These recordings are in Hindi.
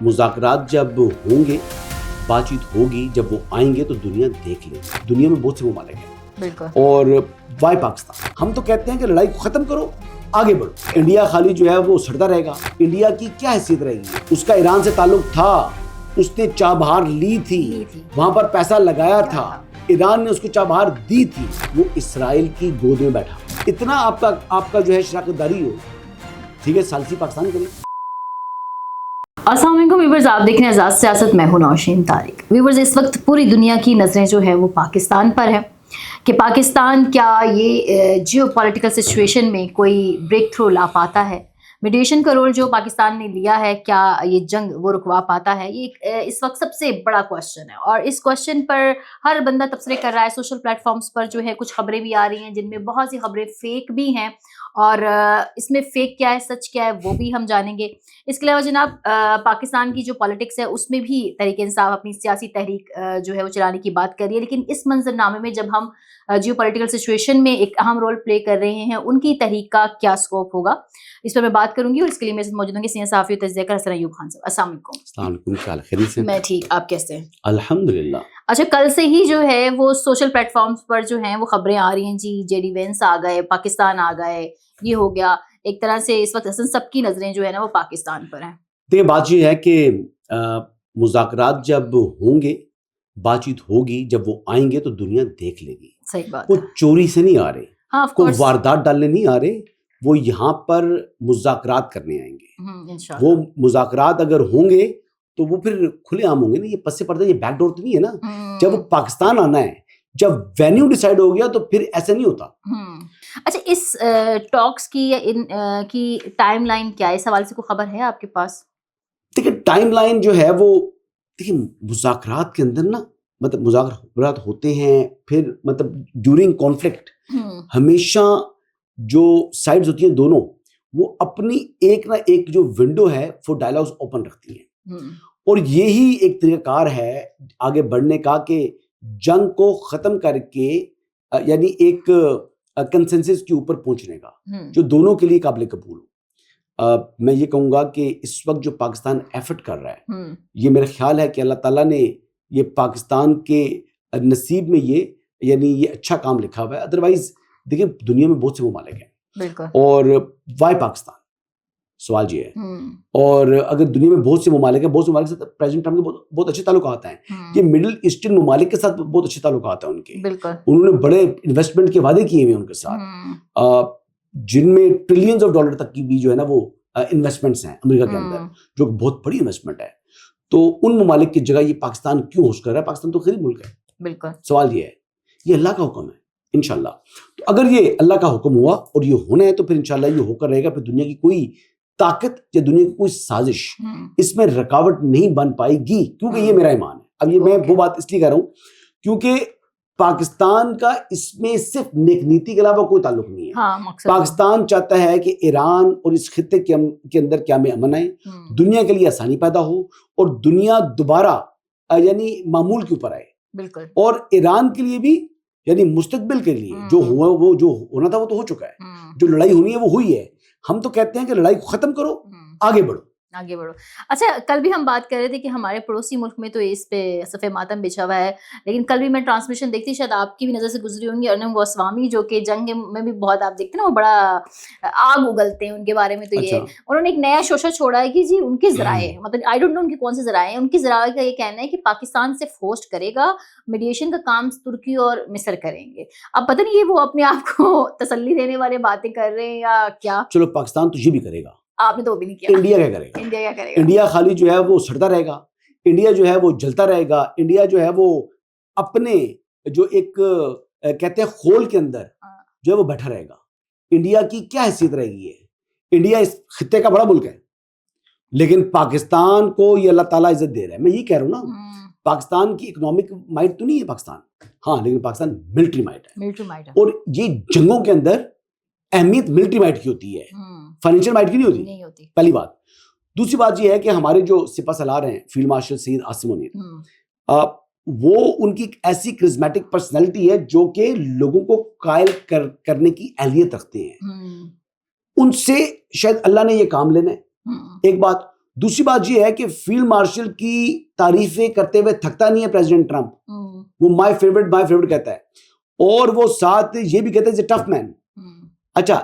मुज़ाकरात जब होंगे, बातचीत होगी, जब वो आएंगे तो दुनिया देख लेगी। दुनिया में बहुत से ममालिक हैं बिल्कुल। और वाई पाकिस्तान, हम तो कहते हैं कि लड़ाई को ख़त्म करो, आगे बढ़ो। इंडिया खाली जो है वो सड़ता रहेगा। इंडिया की क्या हैसियत रहेगी? उसका ईरान से ताल्लुक था, उसने चाबहार ली थी, वहां पर पैसा लगाया था, ईरान ने उसको चाबहार दी थी, वो इसराइल की गोद में बैठा। इतना आपका जो है शराकतदारी हो, ठीक है, सालसी पाकिस्तान करिए। अस्सलाम वालेकुम व्यूअर्स, आप देख रहे हैं आज़ाद सियासत। मैं हूं नौशीन तारिक। व्यूअर्स, इस वक्त पूरी दुनिया की नज़रें जो है वो पाकिस्तान पर है कि पाकिस्तान क्या ये जियोपॉलिटिकल सिचुएशन में कोई ब्रेक थ्रू ला पाता है। मीडिएशन का रोल जो पाकिस्तान ने लिया है, क्या ये जंग वो रुकवा पाता है? ये इस वक्त सबसे बड़ा क्वेश्चन है और इस क्वेश्चन पर हर बंदा तबसरे कर रहा है। सोशल प्लेटफॉर्म्स पर जो है कुछ खबरें भी आ रही हैं जिनमें बहुत सी खबरें फेक भी हैं और इसमें फेक क्या है, सच क्या है, वो भी हम जानेंगे। इसके अलावा जनाब पाकिस्तान की जो पॉलिटिक्स है उसमें भी तहरीक इंसाफ अपनी सियासी तहरीक जो है वो चलाने की बात कर रही है, लेकिन इस मंजरनामे में जब हम जियो पॉलिटिकल सिचुएशन में एक अहम रोल प्ले कर रहे हैं, उनकी तहरीक का क्या स्कोप होगा, इस पर मैं बात करूंगी। और इसके लिए मेरे साथ मौजूद होंगे सीनियर सहाफ़ी और तजज़िया हसन अय्यूब खान साहब। अस्सलाम वालेकुम। मैं ठीक, आप कैसे हैं? अल्हम्दुलिल्लाह। अच्छा, कल से ही जो है वो सोशल प्लेटफॉर्म्स पर जो है वो खबरें आ रही हैं जी, जेडी वेंस आ गए, पाकिस्तान आ गए, ये हो गया। एक तरह से इस वक्त हसन सबकी नजरें जो है ना वो पाकिस्तान पर हैं। देखिए, बात ये है कि मुज़ाकरात जब होंगे, बातचीत होगी, जब वो आएंगे तो दुनिया देख लेगी। सही बात वो है। चोरी से नहीं आ रहे, हाँ, ऑफ कोई कोर्स। वारदात डालने नहीं आ रहे, वो यहाँ पर मुज़ाकरात करने आएंगे। इंशाल्लाह। वो मुज़ाकरात अगर होंगे तो वो फिर खुलेआम होंगे ना, ये पस्से पर्दे, ये बैकडोर तो नहीं है ना। जब वो पाकिस्तान आना है, जब वेन्यू डिसाइड हो गया तो फिर ऐसा नहीं होता। अच्छा, इस टॉक्स की या इन की टाइमलाइन क्या है? इस हवाले से कोई खबर है आपके पास? देखिए, टाइमलाइन जो है वो, देखिए, मुज़ाकरात के अंदर ना, मतलब मुज़ाकरात होते हैं, फिर मतलब ड्यूरिंग कॉन्फ्लिक्ट हमेशा जो साइड्स होती हैं दोनों, वो अपनी एक ना एक जो विंडो है वो डायलॉग्स ओपन रखती हैं। और यही एक तरीकाकार है आगे बढ़ने का कि जंग को ख़त्म करके यानी एक कंसेंसस के ऊपर पहुंचने का, जो दोनों के लिए काबिल कबूल हो। मैं ये कहूँगा कि इस वक्त जो पाकिस्तान एफर्ट कर रहा है, ये मेरा ख्याल है कि अल्लाह ताला ने ये पाकिस्तान के नसीब में ये यानी ये अच्छा काम लिखा हुआ है। अदरवाइज देखिए, दुनिया में बहुत से ममालिक हैं और वाई पाकिस्तान, सवाल ये है। और अगर दुनिया में बहुत से ममालिक हैं, बहुत से ममालिक के साथ प्रेसिडेंट ट्रम्प के बहुत अच्छे ताल्लुकात हैं। ये मिडिल ईस्टर्न ममालिक के साथ बहुत अच्छे ताल्लुकात हैं उनके। उन्होंने बड़े इन्वेस्टमेंट के वादे किए हुए उनके साथ, जिनमें ट्रिलियंस ऑफ डॉलर तक की भी जो है ना वो इन्वेस्टमेंट्स हैं अमेरिका के अंदर, जो बहुत बड़ी इन्वेस्टमेंट है। तो उन ममालिक की जगह ये पाकिस्तान क्यों होस्ट कर रहा है? पाकिस्तान तो गरीब मुल्क है। बिल्कुल। सवाल ये है, ये अल्लाह का हुक्म है इंशाल्लाह। तो अगर ये अल्लाह का हुक्म हुआ और ये होना है तो फिर इंशाल्लाह ये होकर रहेगा। फिर दुनिया की कोई ताकत या दुनिया की कोई साजिश इसमें रुकावट नहीं बन पाएगी, क्योंकि ये मेरा ईमान है। अब ये मैं वो बात इसलिए कह रहा हूँ क्योंकि पाकिस्तान का इसमें सिर्फ नेक नीति के अलावा कोई ताल्लुक नहीं है। पाकिस्तान चाहता है कि ईरान और इस खित्ते के अंदर क्या में अमन आए, दुनिया के लिए आसानी पैदा हो और दुनिया दोबारा यानी मामूल के ऊपर आए। बिल्कुल। और ईरान के लिए भी यानी मुस्तकबिल के लिए जो हुआ, वो जो होना था वो तो हो चुका है, जो लड़ाई होनी है वो हुई है। हम तो कहते हैं कि लड़ाई को खत्म करो, आगे बढ़ो। अच्छा, कल भी हम बात कर रहे थे कि हमारे पड़ोसी मुल्क में तो इस पे सफ़े मातम बिछा हुआ है, लेकिन कल भी मैं ट्रांसमिशन देखती, शायद आपकी भी नज़र से गुजरी होंगी, अर्नब गोस्वामी जो कि जंग में भी बहुत आप देखते हैं ना, वो बड़ा आग उगलते हैं उनके बारे में। तो ये उन्होंने एक नया शोशा छोड़ा है कि जी उनके ज़राए, मतलब आई डोंट नो उनके कौन से ज़राए हैं, उनकी ज़राए का ये कहना है कि पाकिस्तान से होस्ट करेगा, मीडिएशन का काम तुर्की और मिस्र करेंगे। अब पता नहीं ये वो अपने आप को तसल्ली देने वाली बातें कर रहे हैं या क्या। चलो, पाकिस्तान तो ये भी करेगा, आपने तो भी नहीं किया। इंडिया क्या करेगा? इंडिया खाली जो है वो सड़ता रहेगा, इंडिया जो है वो जलता रहेगा, इंडिया जो है वो अपने जो एक कहते हैं खोल के अंदर जो है वो बैठा रहेगा। इंडिया की क्या हैसियत रहेगी? है इंडिया इस खित्ते का बड़ा मुल्क है, लेकिन पाकिस्तान को ये अल्लाह ताला इज्जत दे रहा है। मैं ये कह रहा हूँ ना, पाकिस्तान की इकोनॉमिक माइट तो नहीं है पाकिस्तान, हाँ, लेकिन पाकिस्तान मिलिट्री माइट है। और ये जंगों के अंदर अहमियत मिलिट्री माइट की होती है, फाइनेंशियल माइट की नहीं होती। पहली बात। दूसरी बात यह है कि हमारे जो सिपा सलार हैं, फील्ड मार्शल सईद आसिम मुनीर, वो उनकी एक ऐसी क्रिज्मेटिक पर्सनैलिटी है जो कि लोगों को कायल करने की अहलियत रखते हैं। उनसे शायद अल्लाह ने ये काम लेना है, एक बात। दूसरी बात ये है कि फील्ड मार्शल की तारीफें करते हुए थकता नहीं है प्रेसिडेंट ट्रंप। वो माय फेवरेट कहता है, और वो साथ ये भी कहता है टफ मैन। अच्छा,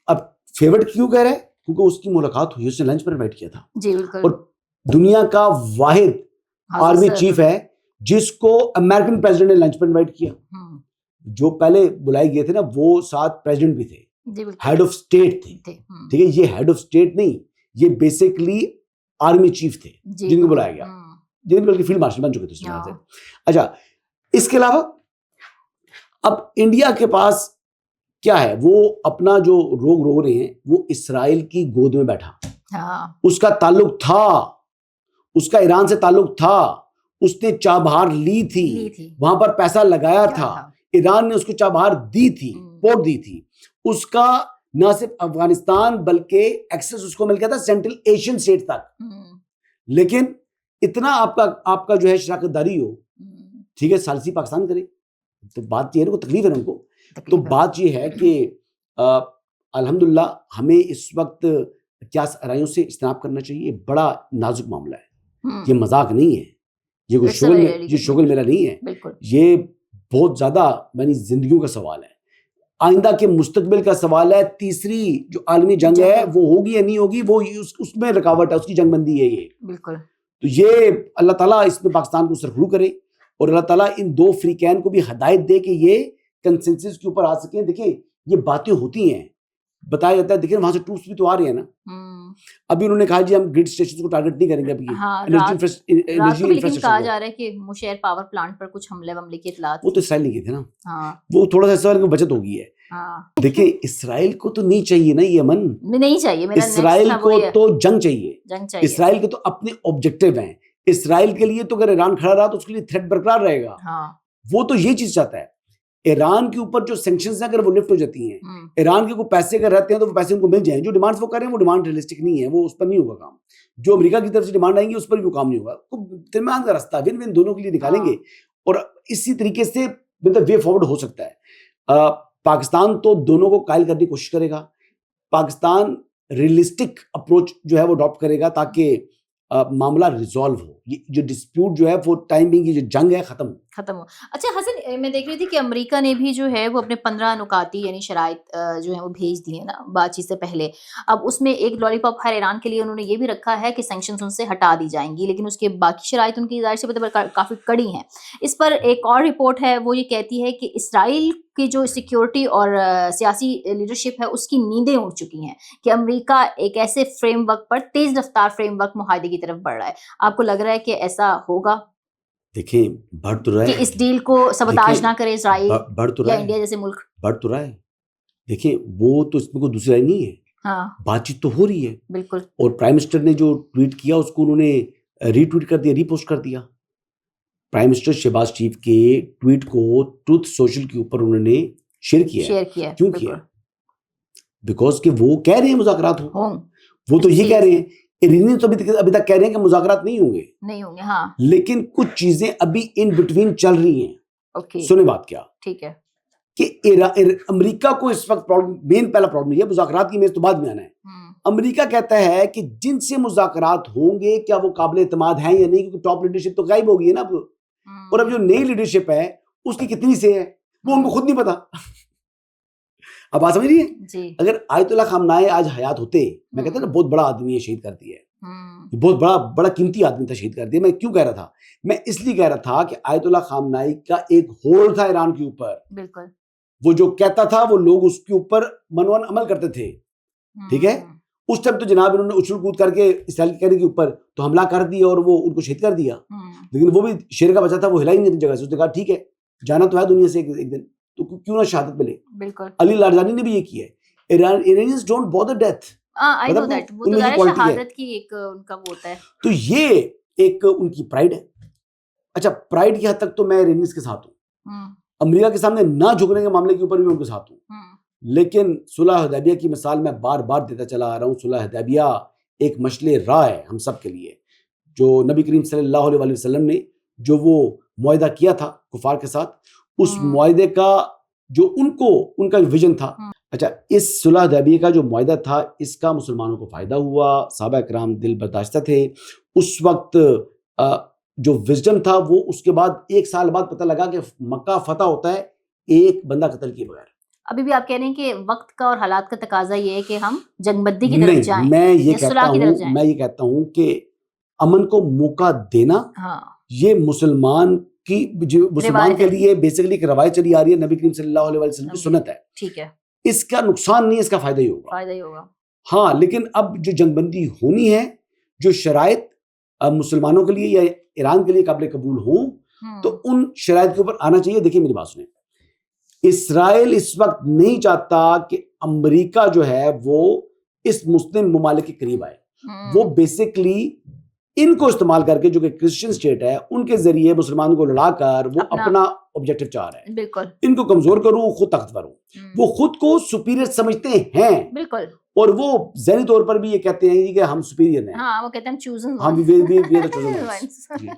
अब फेवरेट क्यों कह रहा है? क्योंकि उसकी मुलाकात हुई, उसने लंच पर इनवाइट किया था जी बिल्कुल। और दुनिया का वाहिद आर्मी चीफ है जिसको अमेरिकन प्रेसिडेंट ने लंच पर इनवाइट किया। जो पहले बुलाए गए थे ना, वो साथ प्रेसिडेंट भी थे, हेड ऑफ स्टेट थे। ठीक है, ये हेड ऑफ स्टेट नहीं, ये बेसिकली आर्मी चीफ थे जिनको बुलाया गया, जिनके बल्कि फील्ड मार्शल बन चुके थे उस तरह से। अच्छा, इसके अलावा अब इंडिया के पास क्या है? वो अपना जो रोग रो रहे हैं वो इसराइल की गोद में बैठा। उसका ताल्लुक था, उसका ईरान से ताल्लुक था, उसने चाबहार ली थी, वहां पर पैसा लगाया था, ईरान ने उसको चाबहार दी थी, पोर्ट दी थी। उसका न सिर्फ अफगानिस्तान बल्कि एक्सेस उसको मिल गया था सेंट्रल एशियन स्टेट तक। लेकिन इतना आपका जो है शराकतदारी हो, ठीक है, सालसी पाकिस्तान करे, तो बात ये है ना, तकलीफ है उनको। तो बात ये है कि अल्हम्दुलिल्लाह हमें इस वक्त क्या रायों से इज्तनाब करना चाहिए। बड़ा नाजुक मामला है, ये मजाक नहीं है, ये कोई शुगल मेला नहीं है, ये बहुत ज्यादा यानी जिंदगियों का सवाल है, आइंदा के मुस्तकबिल का सवाल है। तीसरी जो आलमी जंग है वो होगी या नहीं होगी, वो उसमें रुकावट है, उसकी जंगबंदी है ये। बिल्कुल। तो ये अल्लाह ताला इसमें पाकिस्तान को सरखरू करे और अल्लाह ताला इन दो फ्रीकैन को भी हदायत दे कि ये कंसेंसस के ऊपर आ सके। देखिए ये बातें होती हैं, बताया जाता है, देखिए वहां से ट्रूप्स भी तो आ रहे हैं ना। अभी उन्होंने कहा जी हम ग्रिड स्टेशन को टारगेट नहीं करेंगे अभी। एनर्जी लेकिन कहा जा रहा है कि मुशैर पावर प्लांट पर कुछ हमले की इत्तलात, वो तो इसराइल नहीं किए थे ना। वो थोड़ा सा इसराइल की बचत हो गई है। देखिए इसराइल को तो नहीं चाहिए ना ये अमन, नहीं चाहिए। इसराइल को तो जंग चाहिए। इसराइल के तो अपने ऑब्जेक्टिव हैं। इसराइल के लिए तो अगर ईरान खड़ा रहा तो उसके लिए थ्रेट बरकरार रहेगा। वो तो ये चीज चाहता है। ईरान के ऊपर जो सैंक्शंस हैं अगर वो लिफ्ट हो जाती हैं, ईरान के को पैसे अगर रहते हैं तो वो पैसे उनको मिल जाएं। जो डिमांड्स वो कर रहे हैं वो डिमांड रियलिस्टिक नहीं है, वो उस पर नहीं होगा काम। जो अमेरिका की तरफ से डिमांड आएंगी उस पर भी वो काम नहीं होगा। तो दरमियान का रास्ता विन विन दोनों के लिए निकालेंगे और इसी तरीके से मतलब वे फॉरवर्ड हो सकता है। पाकिस्तान तो दोनों को कायल करने की कोशिश करेगा। पाकिस्तान रियलिस्टिक अप्रोच जो है वो अडॉप्ट करेगा ताकि मामला रिजॉल्व हो, ये जो डिस्प्यूट जो है वो टाइम बिंग, ये जो जंग है खत्म हो। अच्छा हसन, मैं देख रही थी कि अमेरिका ने भी जो है वो अपने 15 नुकाती यानी शराइत जो है वो भेज दिए ना बातचीत से पहले। अब उसमें एक लॉलीपॉप हर ईरान के लिए उन्होंने ये भी रखा है कि सैंक्शंस उनसे हटा दी जाएंगी, लेकिन उसके बाकी शराइत उनकी जाहिर से मतलब काफ़ी कड़ी हैं। इस पर एक और रिपोर्ट है, वो ये कहती है कि इसराइल की जो सिक्योरिटी और सियासी लीडरशिप है उसकी नींदें उड़ चुकी हैं कि अमेरिका एक ऐसे फ्रेमवर्क पर, तेज रफ्तार फ्रेमवर्क मुआहदे की तरफ बढ़ रहा है। आपको लग रहा है कि ऐसा होगा? देखिए बढ़ तो रहा है कि इस डील को सबताज ना करे इसराइल बढ़ तो रहा या है, इंडिया जैसे मुल्क। बढ़ तो रहा है। देखिए वो तो इसमें कोई दूसरी राय नहीं है। बातचीत तो हो रही है बिल्कुल। और प्राइम मिनिस्टर ने जो ट्वीट किया उसको उन्होंने रीट्वीट कर दिया, रीपोस्ट कर दिया। प्राइम मिनिस्टर शहबाज शरीफ के ट्वीट को ट्रूथ सोशल के ऊपर उन्होंने शेयर किया। क्यों किया? बिकॉज कि वो कह रहे हैं मुज़ाकरात हो, वो तो ये कह रहे हैं। इरानी तो अभी तक कह रहे हैं कि मुज़ाकरात नहीं होंगे। हाँ। लेकिन कुछ चीजें अभी इन बिटवीन चल रही हैं। सुने बात क्या, ठीक है, कि अमेरिका को इस वक्त मेन पहला प्रॉब्लम ये मुज़ाकरात की मेज तो बाद में आना है। अमेरिका कहता है कि जिनसे मुज़ाकरात होंगे क्या वो काबिल एतमाद हैं या नहीं, क्योंकि टॉप लीडरशिप तो गायब हो गई है ना अब। और अब जो नई लीडरशिप है उसकी कितनी से है वो उनको खुद नहीं पता। अब बात समझ रही है? अगर आयतुल्लाह खामनाई आज हयात होते, मैं कहता ना बहुत बड़ा आदमी है, शहीद कर दिया है, बहुत बड़ा कीमती आदमी था, शहीद कर दिया। मैं क्यों कह रहा था? मैं इसलिए कह रहा था कि आयतुल्लाह खामनाई का एक होल्ड था ईरान के ऊपर। बिल्कुल। वो जो कहता था वो लोग उसके ऊपर मनवन अमल करते थे। ठीक है, उस टाइम तो जनाब इन्होंने उछल कूद करके इसराइल के कहने के ऊपर तो हमला कर दिया और वो उनको शहीद कर दिया। लेकिन वो भी शेर का बच्चा था, वो हिला ही नहीं थी जगह से। उसने कहा ठीक है जाना तो है दुनिया से एक दिन, तो क्यों ना शहादत मिले। बिल्कुल। अली लारजानी ने भी ये किया है। Iranians don't bother death. I know that, वो तो शहादत की एक उनका वो होता है। तो ये एक उनकी प्राइड है। अच्छा, प्राइड की हद तक तो मैं इरानियंस के साथ हूँ। अमेरिका के सामने ना झुकने के मामले के ऊपर भी उनके साथ हूँ। लेकिन सुलह हुदैबिया की मिसाल मैं बार बार देता चला आ रहा हूँ। सुलह हुदैबिया एक मशले राह है हम सब के लिए। जो नबी करीम सल्लल्लाहु अलैहि वसल्लम ने जो वो मुआहदा किया था कुफार के साथ, उस मुआहदे का जो उनका विजन था, अच्छा, इस सुलह हुदैबिया का जो मुआहदा था, इसका मुसलमानों को फायदा हुआ, सहाबा किराम दिल बर्दाश्त थे। उस वक्त जो विजडम था वो उसके बाद 1 साल बाद पता लगा कि मक्का फतह होता है एक बंदा कत्ल किए बगैर। अभी भी आप कह रहे हैं कि वक्त का और हालात का तकाजा ये है कि हम जंगबंदी की तरफ नहीं, जाएं, मैं ये या सुलह की तरफ जाएं। मैं ये कहता हूं कि अमन को मौका देना, हाँ, ये मुसलमान रिवायत के है। लिए बेसिकली एक रवायत चली आ रही है, नबी करीम सल्लल्लाहु अलैहि वसल्लम की सुन्नत है। ठीक है, इसका नुकसान नहीं है, इसका फायदा ही होगा। फायदा ही होगा। हाँ, लेकिन अब जो जंगबंदी होनी है, जो शराइत मुसलमानों के लिए या ईरान के लिए काबिल कबूल हो, तो उन शराइत के ऊपर आना चाहिए। देखिए मेरी बात सुने, इसराइल इस वक्त नहीं चाहता कि अमेरिका जो है वो इस मुस्लिम ममालिक के करीब आए। वो बेसिकली इनको इस्तेमाल करके, जो कि क्रिश्चियन स्टेट है, उनके जरिए मुसलमानों को लड़ाकर वो अपना ऑब्जेक्टिव चाह रहा है। बिल्कुल, इनको कमजोर करूं, खुद ताकतवर हूं। वो खुद को सुपीरियर समझते हैं, बिल्कुल, और वो ज़हनी तौर पर भी ये कहते हैं कि हम सुपीरियर हैं। हाँ, वो कहते हैं chosen हम ones। we are the chosen ones। जी।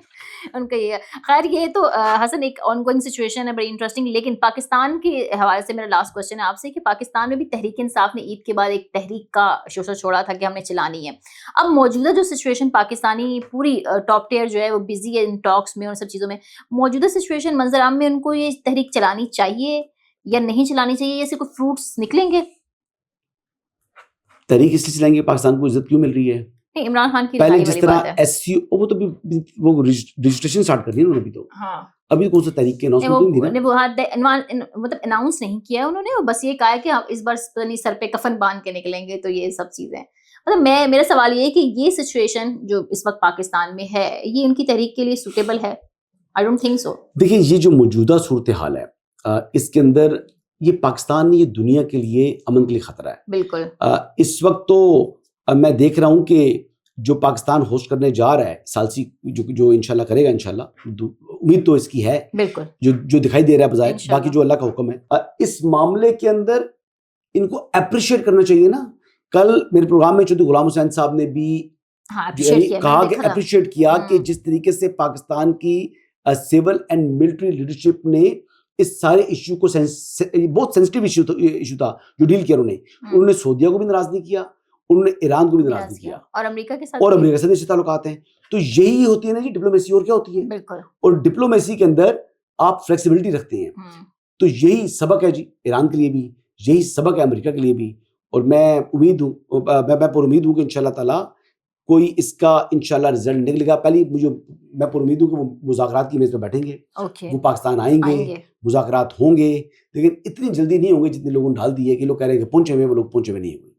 उनका ये है। खैर ये तो हसन एक ऑनगोइंग सिचुएशन है, बड़ी इंटरेस्टिंग। लेकिन पाकिस्तान के हवाले से मेरा लास्ट क्वेश्चन है आपसे कि पाकिस्तान में भी तहरीक इंसाफ ने ईद के बाद एक तहरीक का शोशा छोड़ा था कि हमने चलानी है। अब मौजूदा जो सिचुएशन पाकिस्तानी पूरी टॉप टियर जो है वो बिजी है इन टॉक्स में और सब चीज़ों में। मौजूदा सिचुएशन मंजर आम में उनको ये तहरीक चलानी चाहिए या नहीं चलानी चाहिए, ऐसे कोई फ्रूट्स निकलेंगे? तहरीक इसलिए चलाएंगे, पाकिस्तान को इज्जत क्यों मिल रही है? नहीं, इमरान खान की पहले रिहाई जिस वाली बात तरह है। SCO, वो तो वो रजिस्ट्रेशन स्टार्ट कर दी ना उन्होंने। तो हाँ, अभी कौन सा तहरीक की नहीं, अनाउंसमेंट नहीं थी ना। मतलब अनाउंस नहीं किया है उन्होंने, वो बस ये कहा है कि हम इस बार पता नहीं सर पे कफन बांध के निकलेंगे, तो ये सब चीजें। मतलब मेरा सवाल ये है कि ये सिचुएशन जो इस वक्त पाकिस्तान में है, ये उनकी तहरीक के लिए सूटेबल है? I don't think so. देखिए, ये जो मौजूदा सूरत हाल है, इसके अंदर ये पाकिस्तान, ये दुनिया के लिए अमन के लिए खतरा है। बिल्कुल, इस वक्त तो मैं देख रहा हूँ कि जो पाकिस्तान होस्ट करने जा रहा है सालसी, जो इंशाल्लाह करेगा, इंशाल्लाह उम्मीद तो इसकी है, बिल्कुल, जो दिखाई दे रहा है बजाय, इंशाल्लाह। बाकी जो अल्लाह का हुक्म है। इस मामले के अंदर इनको अप्रिशिएट करना चाहिए ना। कल मेरे प्रोग्राम में चौधरी गुलाम हुसैन साहब ने भी हाँ, appreciate किया, कहा मैंने कि देखा था। अप्रिशिएट किया कि जिस तरीके से पाकिस्तान की सिविल एंड मिलिट्री लीडरशिप ने इस सारे इश्यू को, बहुत सेंसिटिव इश्यू था जो डील किया उन्होंने सऊदीया को भी नाराज नहीं किया, उन्होंने ईरान को भी नाराज नहीं किया, और अमेरिका के साथ और भी। अमेरिका से अच्छे ताल्लुकात हैं। तो यही होती है ना जी डिप्लोमेसी, और क्या होती है। बिल्कुल, और डिप्लोमेसी के अंदर आप फ्लेक्सिबिलिटी रखते हैं। तो यही सबक है जी ईरान के लिए भी, यही सबक है अमेरिका के लिए भी। और मैं पुरुम्मीद हूँ कि इंशाल्लाह ताला कोई इसका इंशाल्लाह रिजल्ट निकलेगा। पहले मैं पुरुम्मीद हूँ कि वो मुज़ाकरात की मेज़ पे बैठेंगे, वो पाकिस्तान आएंगे, मुज़ाकरात होंगे, लेकिन इतनी जल्दी नहीं होंगे जितने लोगों ने ढाल दी है कि लोग कह रहे हैं कि पहुंचे हुए, वो लोग पहुंचे हुए नहीं हुए।